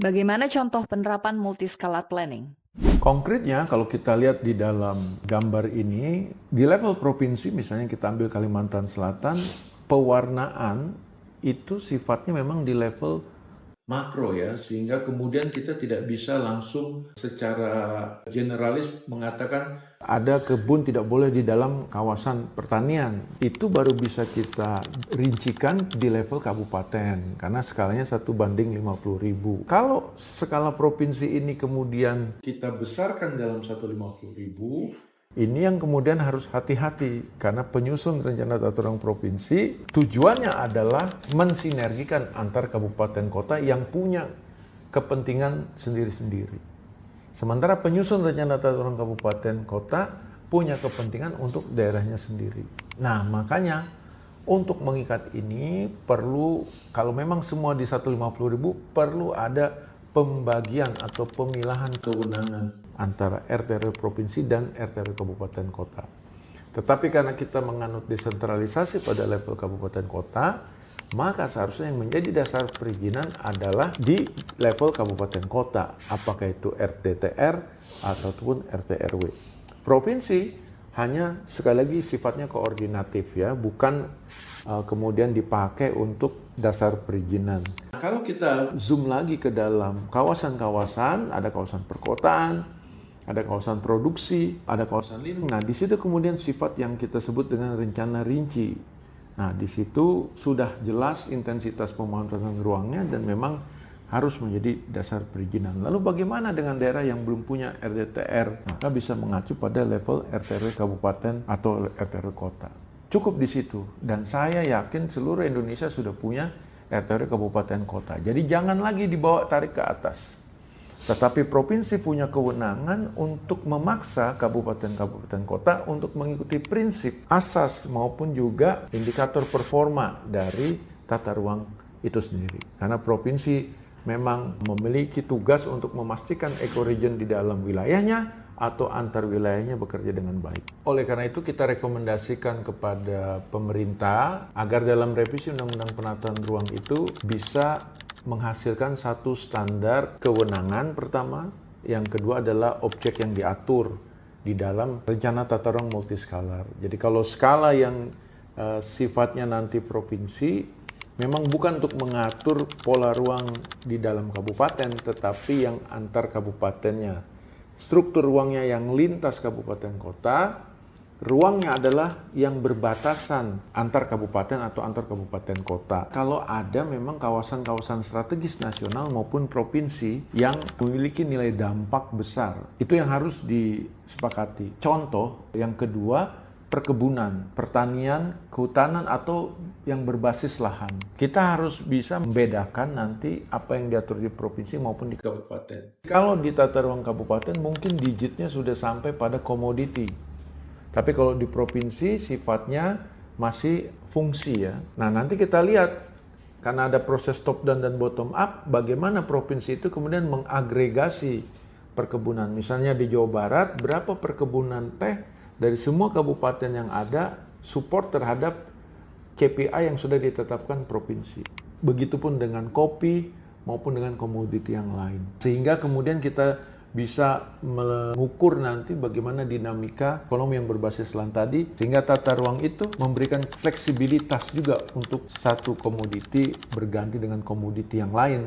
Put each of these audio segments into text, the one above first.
Bagaimana contoh penerapan multi-scala planning? Konkretnya, kalau kita lihat di dalam gambar ini, di level provinsi, misalnya kita ambil Kalimantan Selatan, pewarnaan itu sifatnya memang di level makro ya, sehingga kemudian kita tidak bisa langsung secara generalis mengatakan ada kebun tidak boleh di dalam kawasan pertanian. Itu baru bisa kita rincikan di level kabupaten, karena skalanya 1:50.000. Kalau skala provinsi ini kemudian kita besarkan dalam 1:50.000, ini yang kemudian harus hati-hati, karena penyusun rencana tata ruang provinsi tujuannya adalah mensinergikan antar kabupaten kota yang punya kepentingan sendiri-sendiri. Sementara penyusun rencana tata ruang kabupaten kota punya kepentingan untuk daerahnya sendiri. Nah, makanya untuk mengikat ini perlu, kalau memang semua di 1:50.000, perlu ada pembagian atau pemilahan kewenangan antara RT/RW provinsi dan RT/RW kabupaten kota. Tetapi karena kita menganut desentralisasi pada level kabupaten kota, maka seharusnya yang menjadi dasar perizinan adalah di level kabupaten kota, apakah itu RT/TR ataupun RT/RW. Provinsi hanya sekali lagi sifatnya koordinatif ya, bukan kemudian dipakai untuk dasar perizinan. Kalau kita zoom lagi ke dalam kawasan-kawasan, ada kawasan perkotaan, ada kawasan produksi, ada kawasan lindung. Nah, di situ kemudian sifat yang kita sebut dengan rencana rinci. Nah, di situ sudah jelas intensitas pemantauan ruangnya dan memang harus menjadi dasar perizinan. Lalu bagaimana dengan daerah yang belum punya RDTR? Maka bisa mengacu pada level RT/RW kabupaten atau RT/RW kota. Cukup di situ. Dan saya yakin seluruh Indonesia sudah punya RT/RW kabupaten kota. Jadi jangan lagi dibawa tarik ke atas. Tetapi provinsi punya kewenangan untuk memaksa kabupaten-kabupaten kota untuk mengikuti prinsip, asas maupun juga indikator performa dari tata ruang itu sendiri. Karena provinsi memang memiliki tugas untuk memastikan ekoregion di dalam wilayahnya atau antar wilayahnya bekerja dengan baik. Oleh karena itu kita rekomendasikan kepada pemerintah agar dalam revisi Undang-Undang Penataan Ruang itu bisa menghasilkan satu standar kewenangan pertama, yang kedua adalah objek yang diatur di dalam rencana tata ruang multiskalar. Jadi kalau skala yang sifatnya nanti provinsi, memang bukan untuk mengatur pola ruang di dalam kabupaten, tetapi yang antar kabupatennya. Struktur ruangnya yang lintas kabupaten kota, ruangnya adalah yang berbatasan antar kabupaten atau antar kabupaten kota. Kalau ada memang kawasan-kawasan strategis nasional maupun provinsi yang memiliki nilai dampak besar, itu yang harus disepakati. Contoh yang kedua, perkebunan, pertanian, kehutanan atau yang berbasis lahan. Kita harus bisa membedakan nanti apa yang diatur di provinsi maupun di kabupaten. Kalau di tata ruang kabupaten mungkin digitnya sudah sampai pada komoditi. Tapi kalau di provinsi sifatnya masih fungsi ya. Nah, nanti kita lihat karena ada proses top down dan bottom up, bagaimana provinsi itu kemudian mengagregasi perkebunan. Misalnya di Jawa Barat, berapa perkebunan teh dari semua kabupaten yang ada support terhadap KPI yang sudah ditetapkan provinsi. Begitupun dengan kopi maupun dengan komoditi yang lain. Sehingga kemudian kita bisa mengukur nanti bagaimana dinamika ekonomi yang berbasis lahan tadi, sehingga tata ruang itu memberikan fleksibilitas juga untuk satu komoditi berganti dengan komoditi yang lain.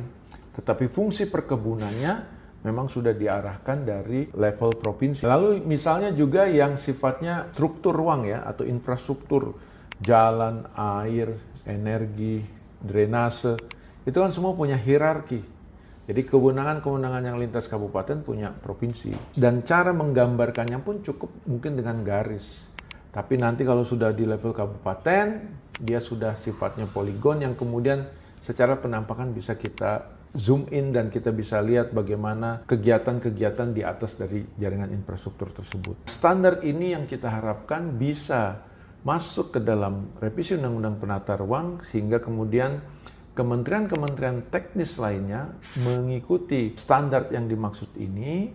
Tetapi fungsi perkebunannya memang sudah diarahkan dari level provinsi. Lalu misalnya juga yang sifatnya struktur ruang ya, atau infrastruktur, jalan, air, energi, drainase, itu kan semua punya hierarki. Jadi kewenangan-kewenangan yang lintas kabupaten punya provinsi. Dan cara menggambarkannya pun cukup mungkin dengan garis. Tapi nanti kalau sudah di level kabupaten, dia sudah sifatnya poligon yang kemudian secara penampakan bisa kita zoom in dan kita bisa lihat bagaimana kegiatan-kegiatan di atas dari jaringan infrastruktur tersebut. Standar ini yang kita harapkan bisa masuk ke dalam revisi Undang-Undang Penata Ruang sehingga kemudian kementerian-kementerian teknis lainnya mengikuti standar yang dimaksud ini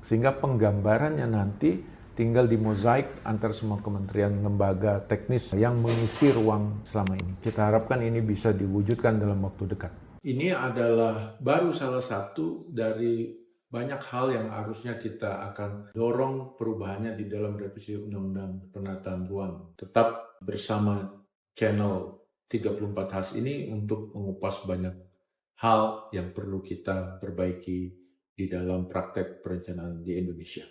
sehingga penggambarannya nanti tinggal dimozaik antar semua kementerian, lembaga teknis yang mengisi ruang selama ini. Kita harapkan ini bisa diwujudkan dalam waktu dekat. Ini adalah baru salah satu dari banyak hal yang harusnya kita akan dorong perubahannya di dalam revisi Undang-Undang Penataan Ruang. Tetap bersama channel 34 Khas ini untuk mengupas banyak hal yang perlu kita perbaiki di dalam praktek perencanaan di Indonesia.